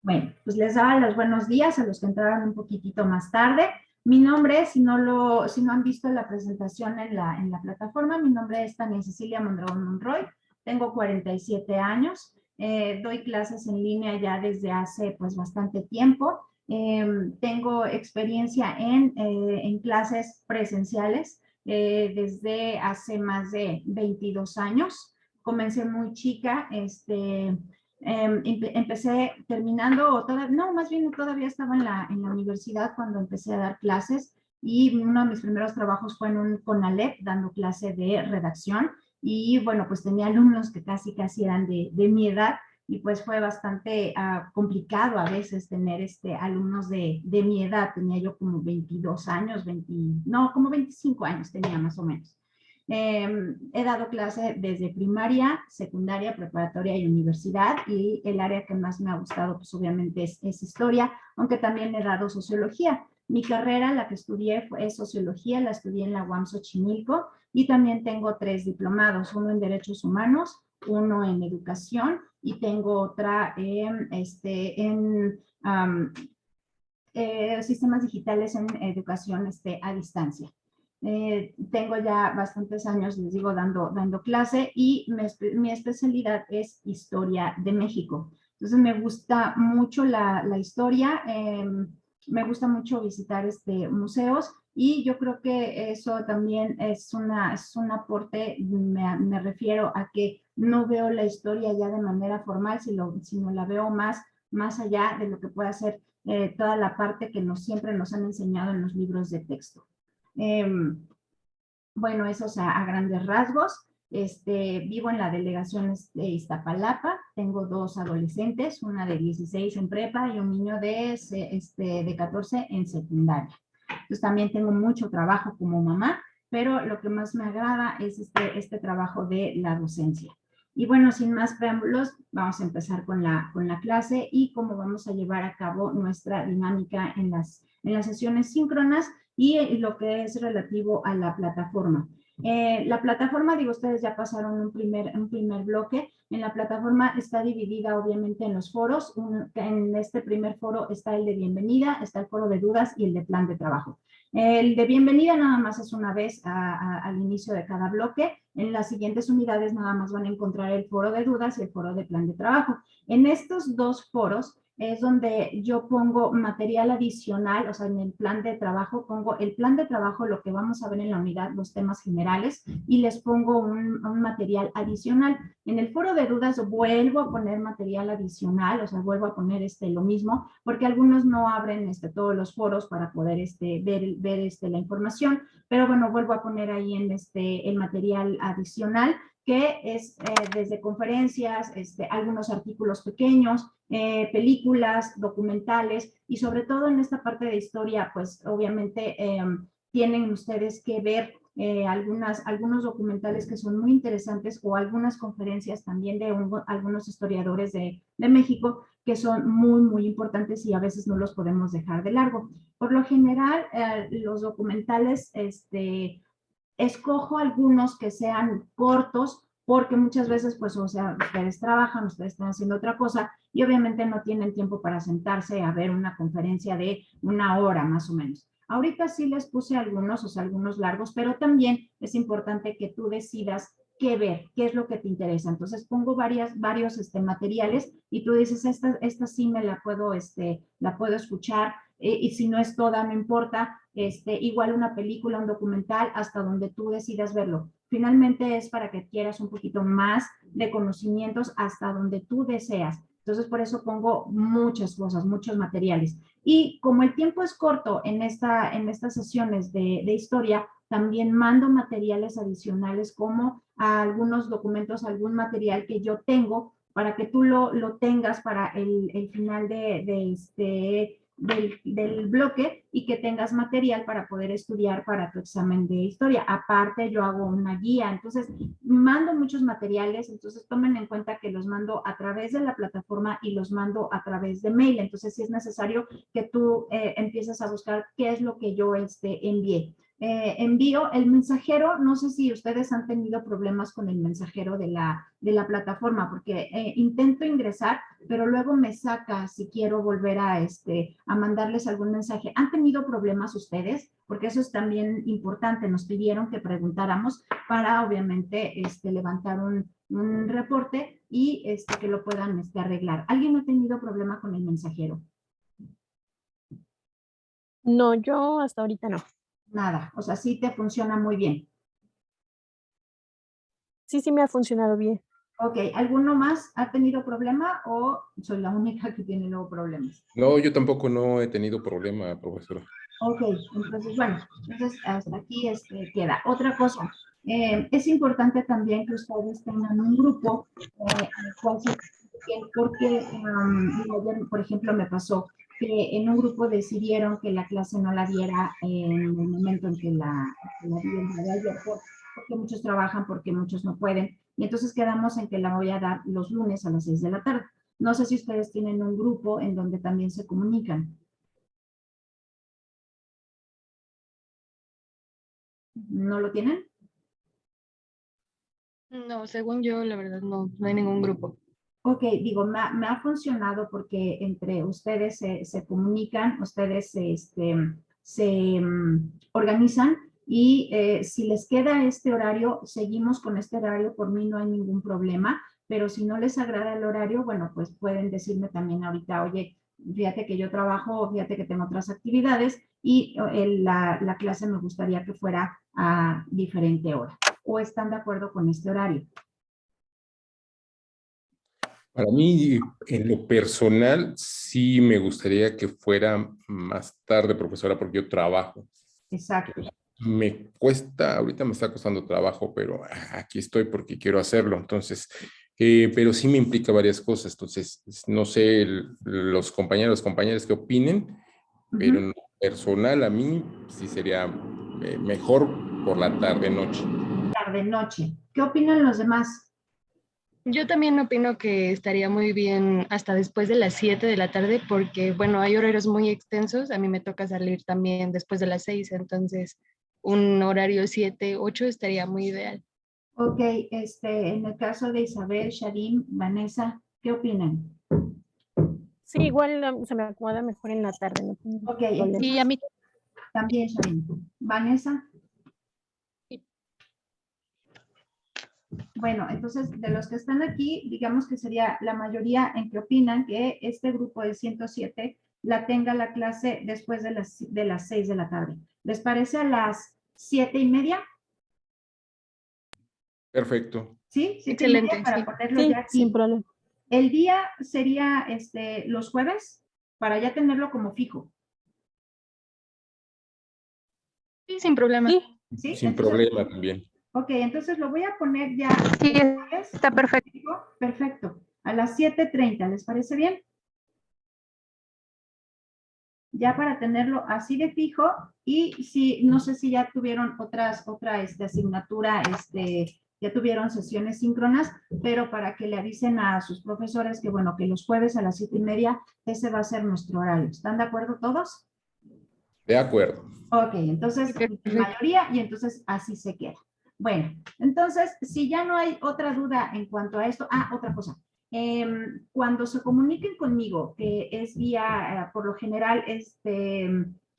Bueno, pues les daba los buenos días a los que entraron un poquitito más tarde. Mi nombre, si no han visto la presentación en la plataforma, mi nombre es Tania Cecilia Mondragón Monroy, tengo 47 años, doy clases en línea ya desde hace pues bastante tiempo. Tengo experiencia en clases presenciales desde hace más de 22 años. Comencé muy chica, empecé terminando, no, más bien todavía estaba en la universidad cuando empecé a dar clases y uno de mis primeros trabajos fue en un CONALEP dando clase de redacción y bueno, pues tenía alumnos que casi eran de mi edad y pues fue bastante complicado a veces tener alumnos de mi edad. Tenía yo como 22 años, no, como 25 años tenía más o menos. He dado clase desde primaria, secundaria, preparatoria y universidad, y el área que más me ha gustado pues obviamente es historia, aunque también he dado sociología. Mi carrera, la que estudié, es sociología, la estudié en la UAM Xochimilco, y también tengo 3 diplomados, uno en derechos humanos, uno en educación, y tengo otra sistemas digitales en educación a distancia. Tengo ya bastantes años, les digo, dando clase y mi especialidad es historia de México. Entonces me gusta mucho la historia, me gusta mucho visitar museos y yo creo que eso también es un aporte, me refiero a que no veo la historia ya de manera formal, sino la veo más allá de lo que pueda ser toda la parte que siempre nos han enseñado en los libros de texto. Eh, bueno, eso a grandes rasgos. Vivo en la delegación de Iztapalapa, tengo 2 adolescentes, una de 16 en prepa y un niño de 14 en secundaria. Entonces también tengo mucho trabajo como mamá, pero lo que más me agrada es este trabajo de la docencia. Y bueno, sin más preámbulos, vamos a empezar con la clase y cómo vamos a llevar a cabo nuestra dinámica en las sesiones síncronas y lo que es relativo a la plataforma. La plataforma, digo, ustedes ya pasaron un primer bloque. En la plataforma está dividida obviamente en los foros. En este primer foro está el de bienvenida, está el foro de dudas y el de plan de trabajo. El de bienvenida nada más es una vez al inicio de cada bloque. En las siguientes unidades nada más van a encontrar el foro de dudas y el foro de plan de trabajo. En estos 2 foros es donde yo pongo material adicional, o sea, en el plan de trabajo pongo el plan de trabajo, lo que vamos a ver en la unidad, los temas generales, y les pongo un material adicional. En el foro de dudas vuelvo a poner material adicional, o sea, vuelvo a poner lo mismo, porque algunos no abren todos los foros para poder ver la información, pero bueno, vuelvo a poner ahí en el material adicional, que es desde conferencias, algunos artículos pequeños, películas, documentales, y sobre todo en esta parte de historia, pues obviamente tienen ustedes que ver algunos documentales que son muy interesantes o algunas conferencias también de algunos historiadores de México que son muy importantes y a veces no los podemos dejar de largo. Por lo general, los documentales, escojo algunos que sean cortos porque muchas veces, pues, o sea, ustedes trabajan, ustedes están haciendo otra cosa y obviamente no tienen tiempo para sentarse a ver una conferencia de 1 hora más o menos. Ahorita sí les puse algunos, o sea, algunos largos, pero también es importante que tú decidas qué ver, qué es lo que te interesa. Entonces pongo varios materiales y tú dices, esta sí me la puedo escuchar, y si no es toda, no importa, igual una película, un documental, hasta donde tú decidas verlo. Finalmente es para que adquieras un poquito más de conocimientos hasta donde tú deseas. Entonces, por eso pongo muchas cosas, muchos materiales. Y como el tiempo es corto en estas sesiones de historia, también mando materiales adicionales como a algunos documentos, algún material que yo tengo para que tú lo tengas para el final del bloque y que tengas material para poder estudiar para tu examen de historia. Aparte, yo hago una guía, entonces mando muchos materiales, entonces tomen en cuenta que los mando a través de la plataforma y los mando a través de mail, entonces sí es necesario que tú empieces a buscar qué es lo que yo envié. envío el mensajero. No sé si ustedes han tenido problemas con el mensajero de la plataforma, porque intento ingresar, pero luego me saca si quiero volver a mandarles algún mensaje. ¿Han tenido problemas ustedes? Porque eso es también importante. Nos pidieron que preguntáramos para, obviamente, levantar un reporte y que lo puedan arreglar. ¿Alguien no ha tenido problema con el mensajero? No, yo hasta ahorita no. Nada, o sea, sí te funciona muy bien. Sí, sí me ha funcionado bien. Ok, ¿alguno más ha tenido problema o soy la única que tiene luego problemas? No, yo tampoco no he tenido problema, profesora. Ok, entonces, bueno, entonces hasta aquí queda. Otra cosa, es importante también que ustedes tengan un grupo al cual se identifiquen, porque ayer, por ejemplo, me pasó que en un grupo decidieron que la clase no la diera en el momento en que la di el día de ayer, porque muchos trabajan, porque muchos no pueden, y entonces quedamos en que la voy a dar los lunes a las 6 de la tarde. No sé si ustedes tienen un grupo en donde también se comunican. ¿No lo tienen? No, según yo, la verdad, no hay ningún grupo. Ok, digo, me ha funcionado porque entre ustedes se comunican, ustedes se organizan y si les queda este horario, seguimos con este horario, por mí no hay ningún problema, pero si no les agrada el horario, bueno, pues pueden decirme también ahorita, oye, fíjate que yo trabajo, fíjate que tengo otras actividades y la clase me gustaría que fuera a diferente hora. ¿O están de acuerdo con este horario? Para mí, en lo personal, sí me gustaría que fuera más tarde, profesora, porque yo trabajo. Exacto. Me cuesta, ahorita me está costando trabajo, pero aquí estoy porque quiero hacerlo. Entonces, pero sí me implica varias cosas. Entonces, no sé los compañeras que opinen, pero en lo personal a mí sí sería mejor por la tarde-noche. Tarde-noche. ¿Qué opinan los demás? Yo también opino que estaría muy bien hasta después de las 7 de la tarde porque, bueno, hay horarios muy extensos. A mí me toca salir también después de las 6, entonces un horario 7, 8 estaría muy ideal. Ok, en el caso de Isabel, Shadim, Vanessa, ¿qué opinan? Sí, igual se me acomoda mejor en la tarde, no tengo Ok, problema. Y a mí también Shadim. Vanessa. Bueno, entonces, de los que están aquí, digamos que sería la mayoría en que opinan que este grupo de 107 la tenga la clase después de las 6 de la tarde. ¿Les parece a las 7:30? Perfecto. ¿Sí? 7:30 excelente, para sí. ponerlo Sí, ya sin aquí. problema. El día sería los jueves para ya tenerlo como fijo. Sí, sin problema. Sí, ¿Sí? Sin Entonces, problema también. ok, entonces lo voy a poner ya. Sí, el jueves. está perfecto. Perfecto. A las 7:30, ¿les parece bien? Ya para tenerlo así de fijo y si, no sé si ya tuvieron otra asignatura, ya tuvieron sesiones síncronas, pero para que le avisen a sus profesores que, bueno, que los jueves a las 7:30, ese va a ser nuestro horario. ¿Están de acuerdo todos? De acuerdo. Ok, entonces, Perfecto. mayoría, y entonces así se queda. Bueno, entonces, si ya no hay otra duda en cuanto a esto, otra cosa. Cuando se comuniquen conmigo, que es vía, por lo general,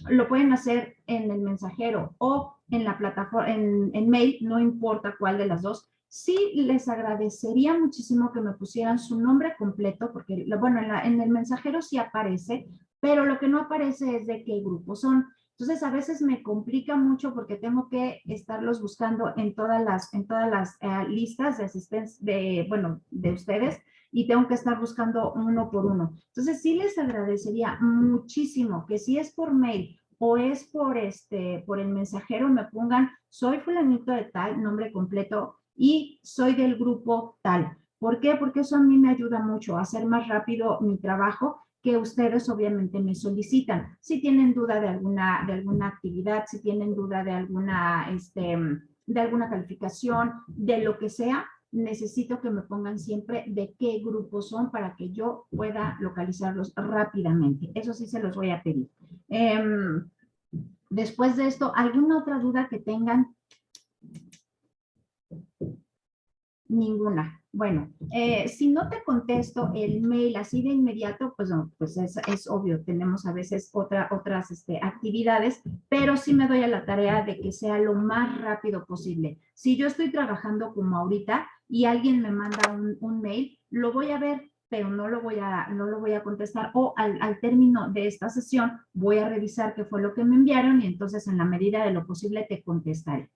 lo pueden hacer en el mensajero o en la plataforma, en mail, no importa cuál de las dos. Sí, les agradecería muchísimo que me pusieran su nombre completo, porque, bueno, en el mensajero sí aparece, pero lo que no aparece es de qué grupo son. Entonces, a veces me complica mucho porque tengo que estarlos buscando en todas las listas de asistencia, de ustedes, y tengo que estar buscando uno por uno. Entonces, sí les agradecería muchísimo que si es por mail o es por el mensajero, me pongan, soy fulanito de tal, nombre completo, y soy del grupo tal. ¿Por qué? Porque eso a mí me ayuda mucho a hacer más rápido mi trabajo, que ustedes obviamente me solicitan. Si tienen duda de alguna actividad, si tienen duda de alguna calificación, de lo que sea, necesito que me pongan siempre de qué grupo son para que yo pueda localizarlos rápidamente. Eso sí se los voy a pedir. Después de esto, ¿alguna otra duda que tengan? Ninguna. Bueno, si no te contesto el mail así de inmediato, pues no, pues es obvio, tenemos a veces otras actividades, pero sí me doy a la tarea de que sea lo más rápido posible. Si yo estoy trabajando como ahorita y alguien me manda un mail, lo voy a ver, pero no lo voy a contestar, o al término de esta sesión voy a revisar qué fue lo que me enviaron y entonces en la medida de lo posible te contestaré.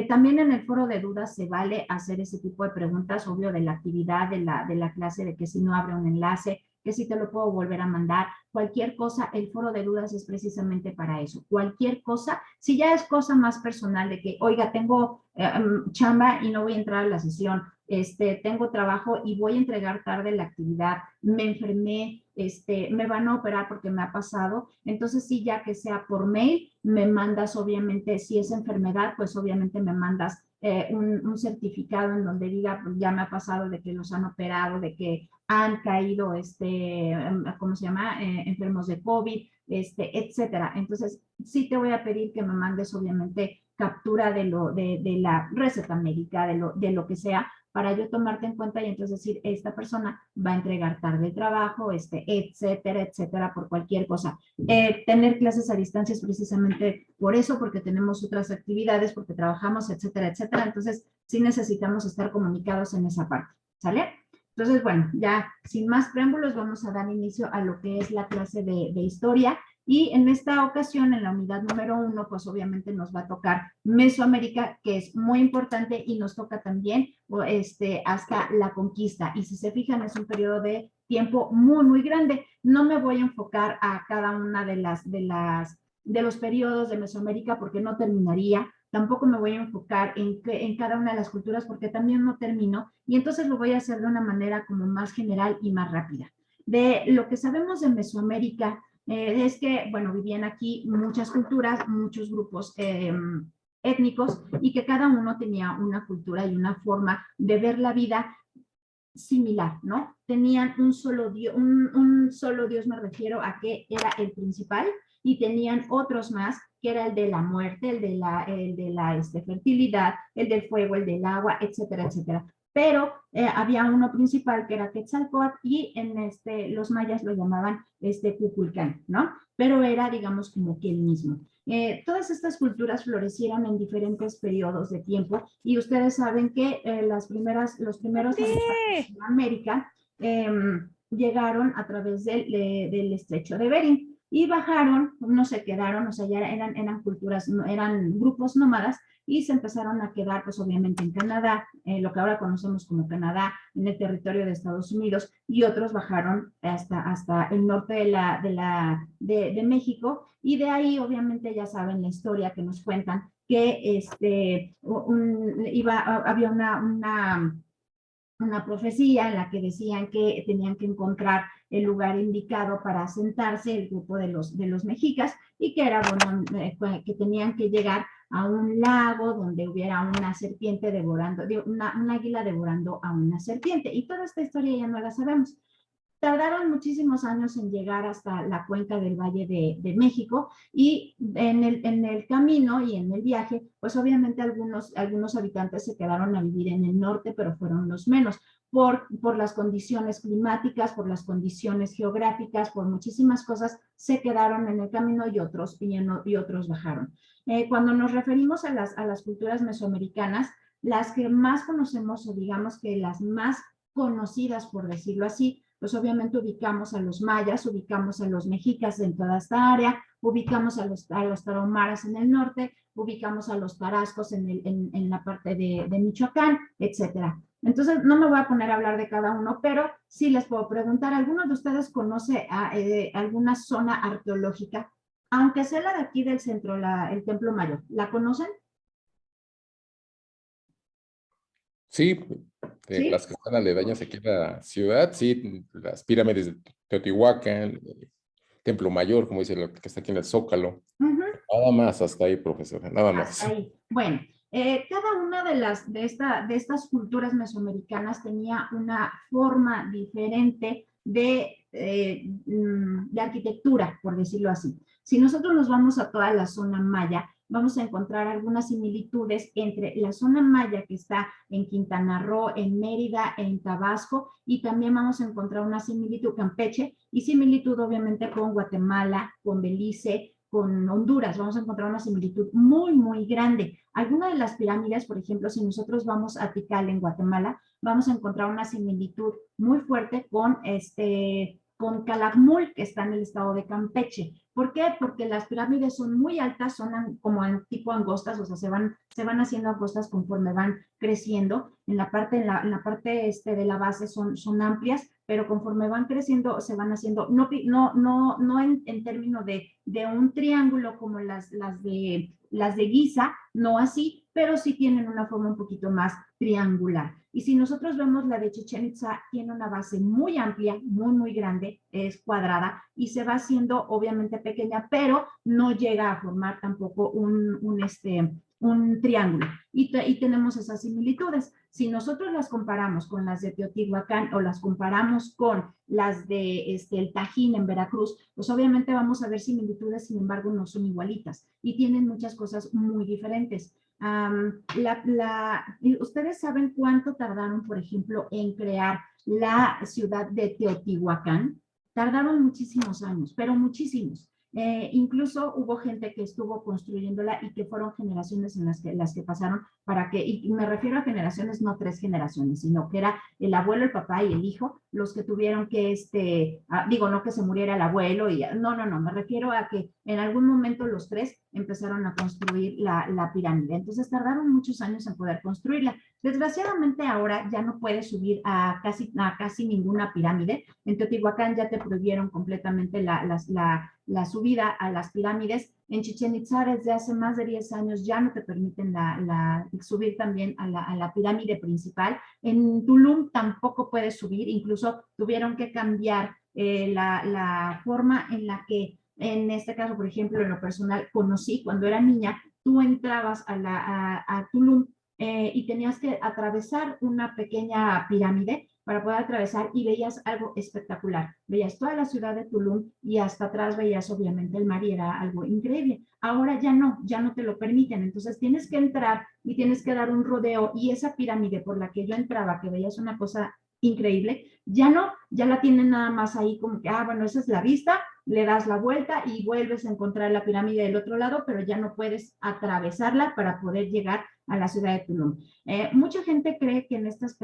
También en el foro de dudas se vale hacer ese tipo de preguntas, obvio, de la actividad, de la clase, de que si no abre un enlace, que si te lo puedo volver a mandar, cualquier cosa, el foro de dudas es precisamente para eso. Cualquier cosa, si ya es cosa más personal de que, oiga, tengo chamba y no voy a entrar a la sesión, tengo trabajo y voy a entregar tarde la actividad, me enfermé, me van a operar porque me ha pasado, entonces sí, ya que sea por mail, me mandas obviamente, si es enfermedad, pues obviamente me mandas un certificado en donde diga, pues ya me ha pasado de que los han operado, de que han caído, ¿cómo se llama? Enfermos de COVID, etcétera. Entonces, sí te voy a pedir que me mandes obviamente captura de la receta médica, de lo que sea, para yo tomarte en cuenta y entonces decir, esta persona va a entregar tarde el trabajo, etcétera, etcétera, por cualquier cosa. Tener clases a distancia es precisamente por eso, porque tenemos otras actividades, porque trabajamos, etcétera, etcétera. Entonces, sí necesitamos estar comunicados en esa parte, ¿sale? Entonces, bueno, ya sin más preámbulos, vamos a dar inicio a lo que es la clase de historia. Y en esta ocasión, en la unidad número 1, pues obviamente nos va a tocar Mesoamérica, que es muy importante, y nos toca también hasta la conquista. Y si se fijan, es un periodo de tiempo muy, muy grande. No me voy a enfocar a cada una de los periodos de Mesoamérica porque no terminaría. Tampoco me voy a enfocar en cada una de las culturas porque también no termino. Y entonces lo voy a hacer de una manera como más general y más rápida. De lo que sabemos de Mesoamérica, es que, bueno, vivían aquí muchas culturas, muchos grupos étnicos y que cada uno tenía una cultura y una forma de ver la vida similar, ¿no? Tenían un solo Dios, me refiero a que era el principal, y tenían otros más, que era el de la muerte, el de la fertilidad, el del fuego, el del agua, etcétera, etcétera. Pero había uno principal que era Quetzalcóatl y en los mayas lo llamaban Kukulcán, ¿no? Pero era, digamos, como que el mismo. Todas estas culturas florecieron en diferentes periodos de tiempo y ustedes saben que los primeros habitantes de América llegaron a través del estrecho de Bering y bajaron, no se quedaron, o sea, ya eran culturas, eran grupos nómadas y se empezaron a quedar, pues obviamente en Canadá, lo que ahora conocemos como Canadá, en el territorio de Estados Unidos, y otros bajaron hasta el norte de México, y de ahí obviamente ya saben la historia que nos cuentan, que había una profecía en la que decían que tenían que encontrar el lugar indicado para asentarse el grupo de los mexicas y que era bueno, que tenían que llegar a un lago donde hubiera una serpiente devorando, una águila devorando a una serpiente. Y toda esta historia ya no la sabemos. Tardaron muchísimos años en llegar hasta la cuenca del Valle de México y en el camino y en el viaje, pues obviamente algunos habitantes se quedaron a vivir en el norte, pero fueron los menos por las condiciones climáticas, por las condiciones geográficas, por muchísimas cosas, se quedaron en el camino y otros bajaron. Cuando nos referimos a las culturas mesoamericanas, las que más conocemos o digamos que las más conocidas, por decirlo así, pues obviamente ubicamos a los mayas, ubicamos a los mexicas en toda esta área, ubicamos a los tarahumaras en el norte, ubicamos a los tarascos en la parte de Michoacán, etcétera. Entonces, no me voy a poner a hablar de cada uno, pero sí les puedo preguntar, ¿alguno de ustedes conoce alguna zona arqueológica? Aunque sea la de aquí del centro, el Templo Mayor, ¿la conocen? Sí, ¿Sí? las que están aledañas aquí en la ciudad, sí, las pirámides de Teotihuacán, Templo Mayor, como dice lo que está aquí en el Zócalo. Nada más hasta ahí, profesora, nada más. Hasta ahí. Bueno, cada una de estas culturas mesoamericanas tenía una forma diferente de de arquitectura, por decirlo así. Si nosotros nos vamos a toda la zona maya, vamos a encontrar algunas similitudes entre la zona maya que está en Quintana Roo, en Mérida, en Tabasco, y también vamos a encontrar una similitud Campeche y similitud obviamente con Guatemala, con Belice, con Honduras. Vamos a encontrar una similitud muy, muy grande. Algunas de las pirámides, por ejemplo, si nosotros vamos a Tikal en Guatemala, vamos a encontrar una similitud muy fuerte con Calakmul, que está en el estado de Campeche. ¿Por qué? Porque las pirámides son muy altas, son como tipo angostas, o sea, se van haciendo angostas conforme van creciendo. En la parte de la base son amplias, pero conforme van creciendo se van haciendo, no en términos de un triángulo como las de Giza, no así, pero sí tienen una forma un poquito más triangular. Y si nosotros vemos la de Chichén Itzá, tiene una base muy amplia, muy, muy grande, es cuadrada y se va haciendo obviamente pequeña, pero no llega a formar tampoco un triángulo. Y tenemos esas similitudes. Si nosotros las comparamos con las de Teotihuacán o las comparamos con las de el Tajín en Veracruz, pues obviamente vamos a ver similitudes, sin embargo no son igualitas y tienen muchas cosas muy diferentes. ¿Ustedes saben cuánto tardaron, por ejemplo, en crear la ciudad de Teotihuacán? Tardaron muchísimos años, pero muchísimos. Incluso hubo gente que estuvo construyéndola y que fueron generaciones en las que pasaron para que, y me refiero a generaciones, no 3 generaciones, sino que era el abuelo, el papá y el hijo los que tuvieron que, digo, no que se muriera el abuelo, no, me refiero a que en algún momento los 3 empezaron a construir la pirámide. Entonces tardaron muchos años en poder construirla. Desgraciadamente ahora ya no puedes subir a casi ninguna pirámide. En Teotihuacán ya te prohibieron completamente la subida a las pirámides. En Chichén Itzá desde hace más de 10 años ya no te permiten subir también a la pirámide principal. En Tulum tampoco puedes subir, incluso tuvieron que cambiar la forma en la que, en este caso, por ejemplo, en lo personal, conocí cuando era niña, tú entrabas a Tulum y tenías que atravesar una pequeña pirámide para poder atravesar y veías algo espectacular. Veías toda la ciudad de Tulum y hasta atrás veías obviamente el mar y era algo increíble. Ahora ya no te lo permiten. Entonces tienes que entrar y tienes que dar un rodeo y esa pirámide por la que yo entraba, que veías una cosa increíble, ya la tienen nada más ahí como que, bueno, esa es la vista, le das la vuelta y vuelves a encontrar la pirámide del otro lado, pero ya no puedes atravesarla para poder llegar a la ciudad de Tulum. Mucha gente cree que en estas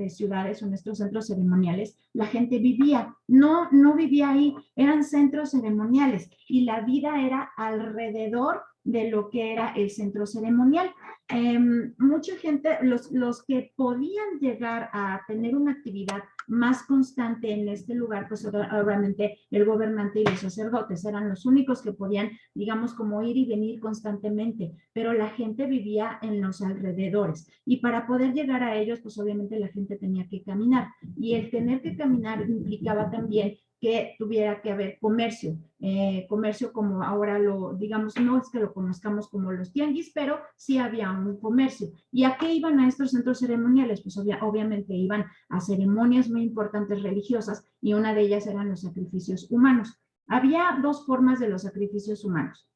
ciudades o en estos centros ceremoniales la gente vivía. No vivía ahí, eran centros ceremoniales y la vida era alrededor de lo que era el centro ceremonial. Mucha gente, los que podían llegar a tener una actividad más constante en este lugar, pues obviamente el gobernante y los sacerdotes eran los únicos que podían, digamos, como ir y venir constantemente, pero la gente vivía en los alrededores y para poder llegar a ellos, pues obviamente la gente tenía que caminar y el tener que caminar implicaba también que tuviera que haber comercio, comercio como ahora digamos, no es que lo conozcamos como los tianguis, pero sí había un comercio. ¿Y a qué iban a estos centros ceremoniales? Pues obviamente iban a ceremonias muy importantes religiosas y una de ellas eran los sacrificios humanos. Había 2 formas de los sacrificios humanos.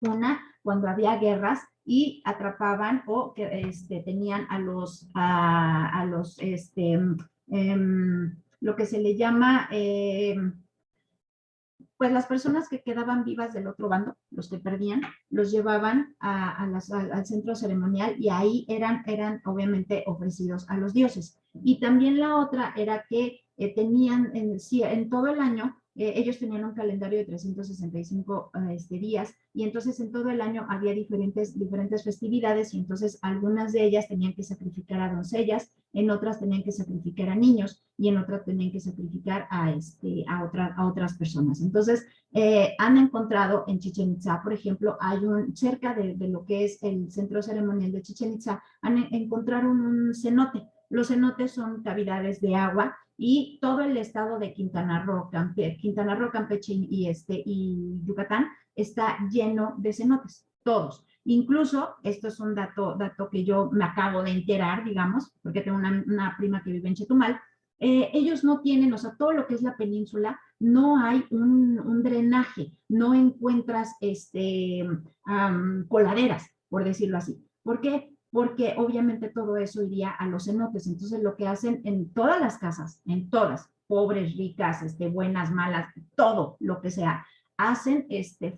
Una, cuando había guerras y atrapaban o que tenían lo que se le llama, pues las personas que quedaban vivas del otro bando, los que perdían, los llevaban al centro ceremonial y ahí eran obviamente ofrecidos a los dioses. Y también la otra era que tenían en todo el año, ellos tenían un calendario de 365 días y entonces en todo el año había diferentes festividades y entonces algunas de ellas tenían que sacrificar a doncellas, en otras tenían que sacrificar a niños y en otras tenían que sacrificar a otras personas. Entonces han encontrado en Chichén Itzá, por ejemplo, cerca de lo que es el centro ceremonial de Chichén Itzá, encontraron un cenote. Los cenotes son cavidades de agua y todo el estado de Quintana Roo, Campeche y Yucatán está lleno de cenotes, todos. Incluso, esto es un dato que yo me acabo de enterar, digamos, porque tengo una prima que vive en Chetumal, ellos no tienen, o sea, todo lo que es la península, no hay un drenaje, no encuentras coladeras, por decirlo así. ¿Por qué? Porque obviamente todo eso iría a los cenotes. Entonces lo que hacen en todas las casas, en todas, pobres, ricas, buenas, malas, todo lo que sea, hacen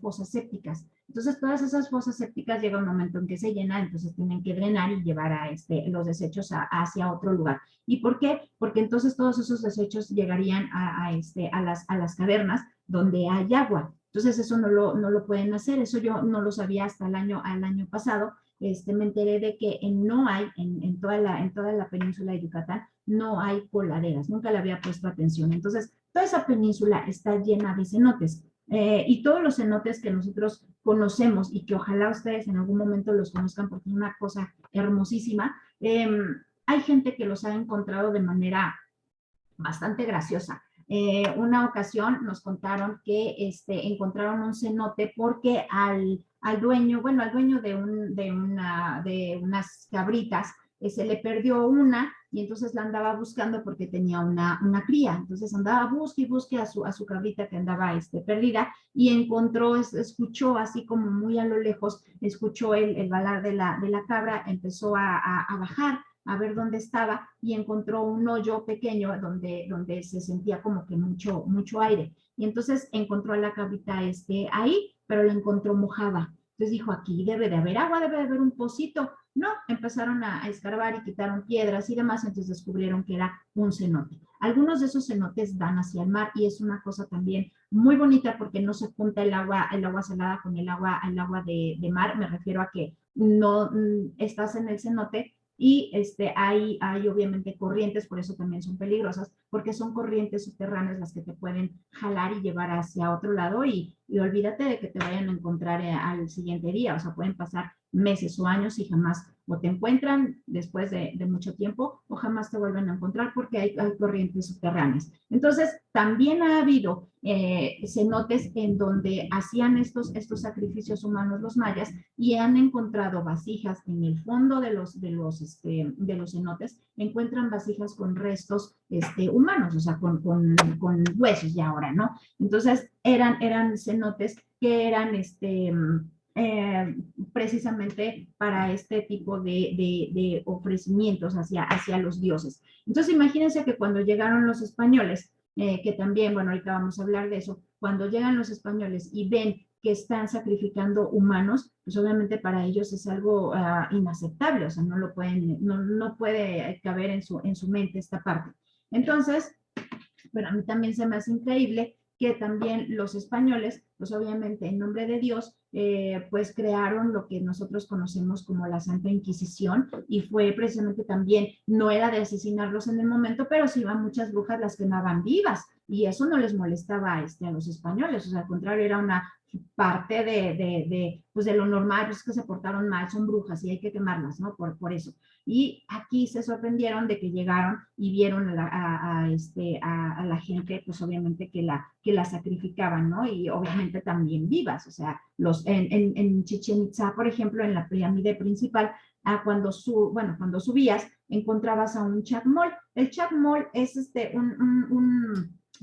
fosas sépticas. Entonces todas esas fosas sépticas llega un momento en que se llenan, entonces tienen que drenar y llevar a los desechos hacia otro lugar. ¿Y por qué? Porque entonces todos esos desechos llegarían a las cavernas donde hay agua. Entonces eso no lo pueden hacer, eso yo no lo sabía hasta el año pasado. Me enteré de que no hay, en toda la península de Yucatán, no hay coladeras, nunca le había puesto atención. Entonces, toda esa península está llena de cenotes. Y todos los cenotes que nosotros conocemos y que ojalá ustedes en algún momento los conozcan porque es una cosa hermosísima, hay gente que los ha encontrado de manera bastante graciosa. Una ocasión nos contaron que encontraron un cenote porque al dueño de unas cabritas, se le perdió una y entonces la andaba buscando porque tenía una cría. Entonces andaba busque y busque a su cabrita que andaba perdida y escuchó así como muy a lo lejos, escuchó el balar de la cabra, empezó a bajar a ver dónde estaba y encontró un hoyo pequeño donde se sentía como que mucho aire. Y entonces encontró a la cabrita ahí, pero la encontró mojada. Entonces dijo, aquí debe de haber agua, debe de haber un pocito. No, empezaron a escarbar y quitaron piedras y demás, entonces descubrieron que era un cenote. Algunos de esos cenotes dan hacia el mar y es una cosa también muy bonita porque no se junta el agua salada con el agua de mar. Me refiero a que no estás en el cenote y hay obviamente corrientes, por eso también son peligrosas, porque son corrientes subterráneas las que te pueden jalar y llevar hacia otro lado y olvídate de que te vayan a encontrar al siguiente día, o sea, pueden pasar meses o años y jamás o te encuentran después de mucho tiempo o jamás te vuelven a encontrar porque hay corrientes subterráneas. Entonces, también ha habido cenotes en donde hacían estos sacrificios humanos los mayas y han encontrado vasijas en el fondo de los cenotes, encuentran vasijas con restos humanos, o sea, con huesos ya ahora, ¿no? Entonces, eran cenotes que eran precisamente para este tipo de ofrecimientos hacia los dioses. Entonces, imagínense que cuando llegaron los españoles, que también, bueno, ahorita vamos a hablar de eso, cuando llegan los españoles y ven que están sacrificando humanos, pues obviamente para ellos es algo inaceptable, o sea, no puede caber en su mente esta parte. Entonces, bueno, a mí también se me hace increíble que también los españoles, pues obviamente en nombre de Dios, pues crearon lo que nosotros conocemos como la Santa Inquisición y fue precisamente también, no era de asesinarlos en el momento, pero sí iban muchas brujas las quemaban vivas y eso no les molestaba a los españoles, o sea, al contrario, era una parte pues de lo normal, pues es que se portaron mal, son brujas y hay que quemarlas, ¿no? Por eso. Y aquí se sorprendieron de que llegaron y vieron a la gente, pues obviamente que la sacrificaban, ¿no? Y obviamente también vivas, o sea, en Chichén Itzá, por ejemplo, en la pirámide principal, cuando subías, encontrabas a un chacmol. El chacmol es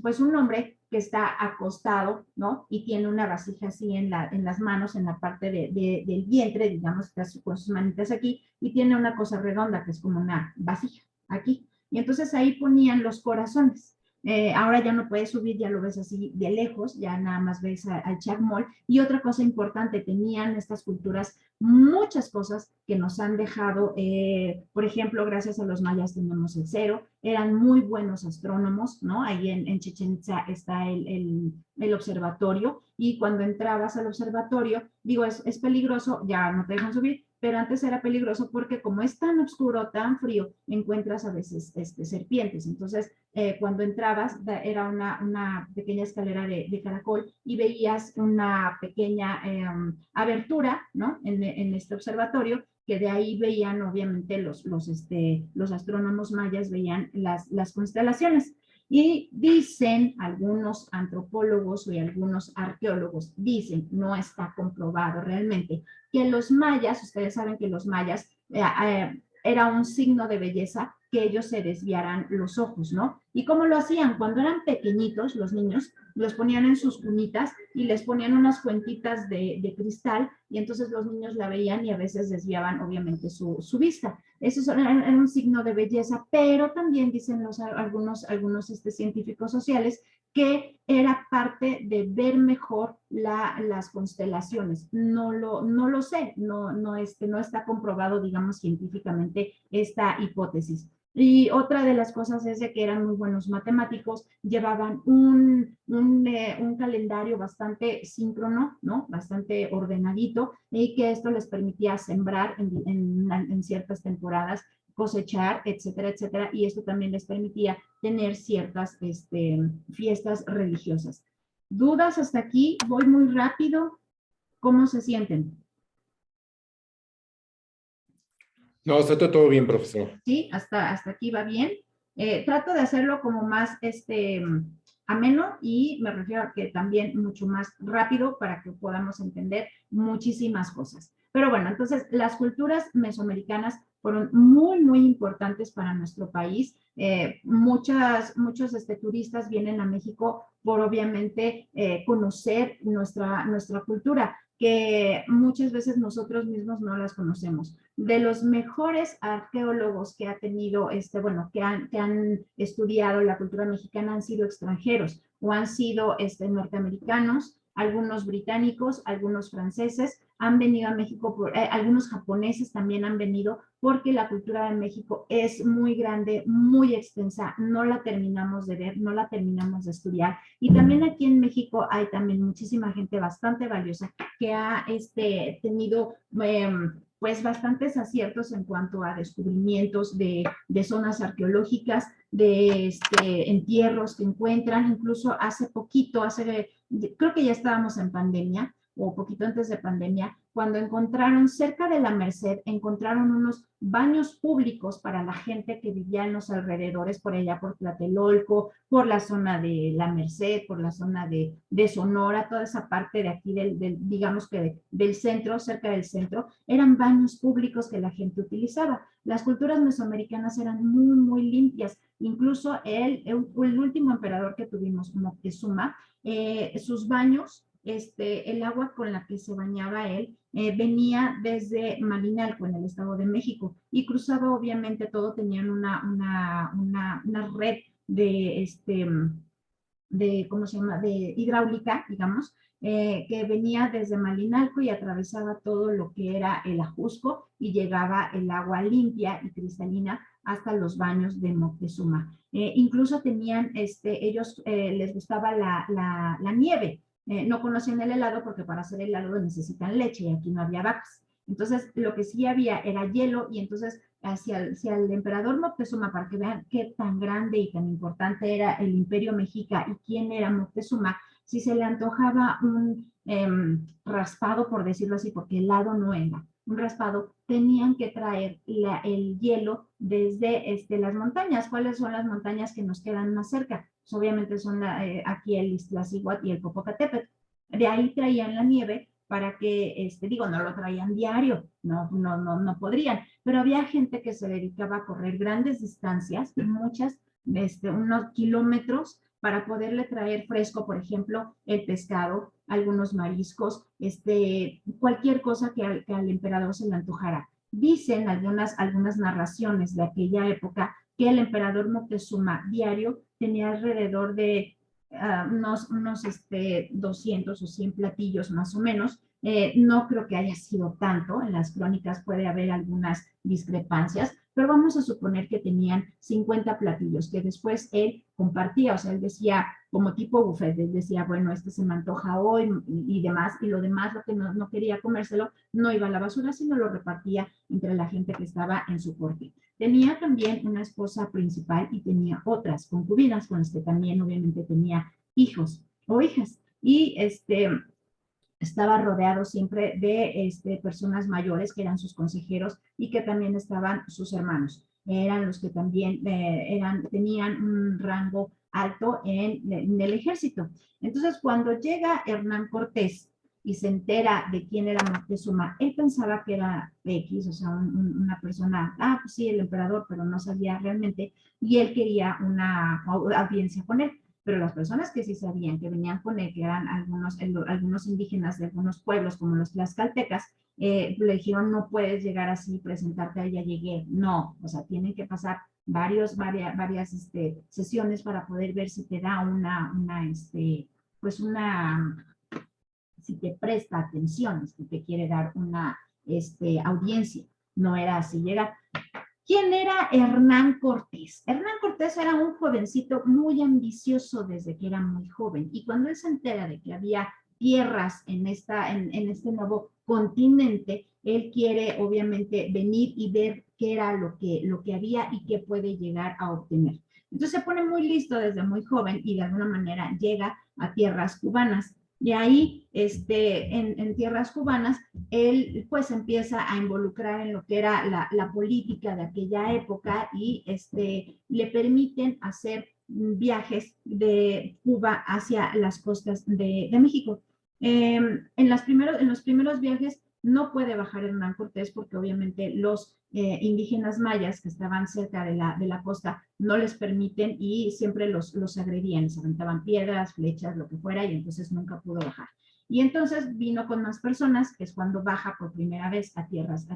pues un hombre que está acostado, ¿no? Y tiene una vasija así en las manos, en la parte del vientre, digamos, está con sus manitas aquí, y tiene una cosa redonda que es como una vasija aquí. Y entonces ahí ponían los corazones. Ahora ya no puedes subir, ya lo ves así de lejos, ya nada más ves al chacmol. Y otra cosa importante, tenían estas culturas muchas cosas que nos han dejado, por ejemplo, gracias a los mayas tenemos el cero, eran muy buenos astrónomos, ¿no? Ahí en Chichén Itzá está el observatorio y cuando entrabas al observatorio, digo, es peligroso, ya no te dejan subir, pero antes era peligroso porque como es tan oscuro, tan frío, encuentras a veces serpientes. Entonces, cuando entrabas, era una pequeña escalera de caracol y veías una pequeña abertura, ¿no? En este observatorio, que de ahí veían, obviamente, los astrónomos mayas veían las constelaciones. Y dicen algunos antropólogos y algunos arqueólogos, dicen, no está comprobado realmente, que los mayas, ustedes saben que los mayas era un signo de belleza que ellos se desviaran los ojos, ¿no? ¿Y cómo lo hacían? Cuando eran pequeñitos, los niños, los ponían en sus cunitas y les ponían unas fuentitas de cristal y entonces los niños la veían y a veces desviaban obviamente su vista. Eso era un signo de belleza, pero también dicen algunos científicos sociales que era parte de ver mejor las constelaciones. No lo sé, no está comprobado, digamos, científicamente esta hipótesis. Y otra de las cosas es de que eran muy buenos matemáticos, llevaban un calendario bastante síncrono, ¿no? Bastante ordenadito, y que esto les permitía sembrar en ciertas temporadas, cosechar, etcétera, etcétera, y esto también les permitía tener ciertas fiestas religiosas. ¿Dudas hasta aquí? Voy muy rápido. ¿Cómo se sienten? No, está todo bien, profesor. Sí, hasta aquí va bien. Trato de hacerlo como más ameno y me refiero a que también mucho más rápido para que podamos entender muchísimas cosas. Pero bueno, entonces las culturas mesoamericanas fueron muy, muy importantes para nuestro país. Muchos turistas vienen a México por obviamente conocer nuestra cultura, que muchas veces nosotros mismos no las conocemos. De los mejores arqueólogos que ha tenido, que han estudiado la cultura mexicana han sido extranjeros o han sido norteamericanos, algunos británicos, algunos franceses, han venido a México, algunos japoneses también han venido porque la cultura de México es muy grande, muy extensa, no la terminamos de ver, no la terminamos de estudiar. Y también aquí en México hay también muchísima gente bastante valiosa que ha tenido pues bastantes aciertos en cuanto a descubrimientos de zonas arqueológicas, de entierros que encuentran, incluso hace poquito, creo que ya estábamos en pandemia, o poquito antes de pandemia, cuando encontraron cerca de la Merced, encontraron unos baños públicos para la gente que vivía en los alrededores, por allá por Tlatelolco, por la zona de la Merced, por la zona de Sonora, toda esa parte de aquí, digamos que del centro, cerca del centro, eran baños públicos que la gente utilizaba. Las culturas mesoamericanas eran muy, muy limpias. Incluso el último emperador que tuvimos, Moctezuma, sus baños, el agua con la que se bañaba él venía desde Malinalco, en el Estado de México, y cruzaba obviamente todo, tenían una red ¿cómo se llama?, de hidráulica, digamos, que venía desde Malinalco y atravesaba todo lo que era el Ajusco y llegaba el agua limpia y cristalina hasta los baños de Moctezuma. Incluso tenían, ellos les gustaba la nieve. No conocían el helado porque para hacer el helado necesitan leche y aquí no había vacas. Entonces, lo que sí había era hielo y entonces hacia el emperador Moctezuma, para que vean qué tan grande y tan importante era el imperio mexica y quién era Moctezuma, si se le antojaba un raspado, por decirlo así, porque helado no era, un raspado, tenían que traer el hielo desde las montañas. ¿Cuáles son las montañas que nos quedan más cerca? Pues obviamente son aquí el Iztaccíhuatl y el Popocatépetl. De ahí traían la nieve para que, no lo traían diario, no podrían, pero había gente que se dedicaba a correr grandes distancias, muchas, unos kilómetros, para poderle traer fresco, por ejemplo, el pescado, algunos mariscos, cualquier cosa que al emperador se le antojara. Dicen algunas narraciones de aquella época que el emperador Moctezuma diario tenía alrededor de unos 200 o 100 platillos más o menos. No creo que haya sido tanto, en las crónicas puede haber algunas discrepancias, pero vamos a suponer que tenían 50 platillos que después él compartía, o sea, él decía como tipo buffet, él decía, bueno, se me antoja hoy y demás, y lo demás, lo que no quería comérselo, no iba a la basura, sino lo repartía entre la gente que estaba en su corte. Tenía también una esposa principal y tenía otras concubinas con las que también obviamente tenía hijos o hijas. Y estaba rodeado siempre de personas mayores que eran sus consejeros y que también estaban sus hermanos. Eran los que también tenían un rango alto en el ejército. Entonces, cuando llega Hernán Cortés y se entera de quién era Moctezuma, él pensaba que era X, o sea, una persona, pues sí, el emperador, pero no sabía realmente, y él quería una audiencia con él. Pero las personas que sí sabían, que venían con él, que eran algunos indígenas de algunos pueblos, como los tlaxcaltecas, le dijeron, no puedes llegar así, presentarte ahí, ya llegué. No, o sea, tienen que pasar varias sesiones para poder ver si te da si te presta atención, si te quiere dar una audiencia. No era así llegar. ¿Quién era Hernán Cortés? Hernán Cortés era un jovencito muy ambicioso desde que era muy joven, y cuando él se entera de que había tierras en este nuevo continente, él quiere obviamente venir y ver qué era lo que había y qué puede llegar a obtener. Entonces se pone muy listo desde muy joven y de alguna manera llega a tierras cubanas. Y ahí, en tierras cubanas, él pues empieza a involucrar en lo que era la política de aquella época, y le permiten hacer viajes de Cuba hacia las costas de México. En los primeros viajes no puede bajar Hernán Cortés porque obviamente los indígenas mayas que estaban cerca de la costa no les permiten, y siempre los agredían, se aventaban piedras, flechas, lo que fuera, y entonces nunca pudo bajar. Y entonces vino con más personas, que es cuando baja por primera vez a tierras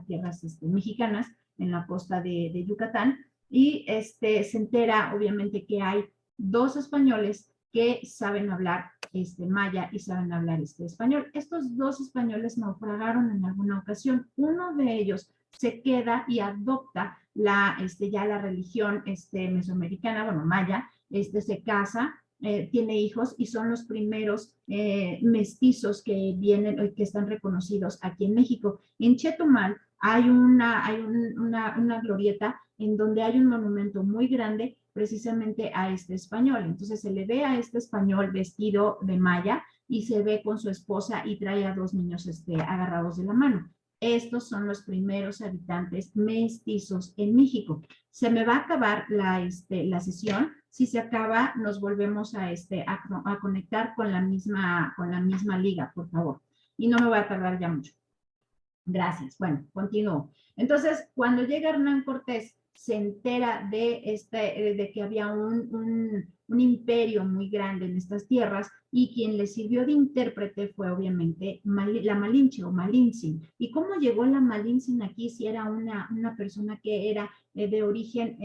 mexicanas en la costa de Yucatán, y se entera obviamente que hay dos españoles que saben hablar maya y saben hablar español. Estos dos españoles naufragaron en alguna ocasión. Uno de ellos se queda y adopta ya la religión mesoamericana, bueno, maya, se casa, tiene hijos, y son los primeros mestizos que vienen, que están reconocidos aquí en México. En Chetumal hay una glorieta en donde hay un monumento muy grande precisamente a este español. Entonces se le ve a este español vestido de maya y se ve con su esposa y trae a dos niños agarrados de la mano. Estos son los primeros habitantes mestizos en México. Se me va a acabar la sesión. Si se acaba, nos volvemos a conectar con la misma liga, por favor. Y no me voy a tardar ya mucho. Gracias. Bueno, continúo. Entonces, cuando llega Hernán Cortés, se entera de que había un imperio muy grande en estas tierras, y quien le sirvió de intérprete fue obviamente la Malinche o Malintzin. ¿Y cómo llegó la Malintzin aquí si era una persona que era de origen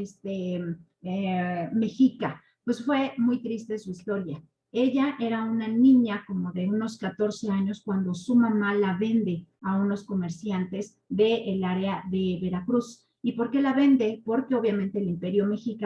mexica? Pues fue muy triste su historia. Ella era una niña como de unos 14 años cuando su mamá la vende a unos comerciantes del área de Veracruz. ¿Y por qué la vende? Porque obviamente el Imperio Mexica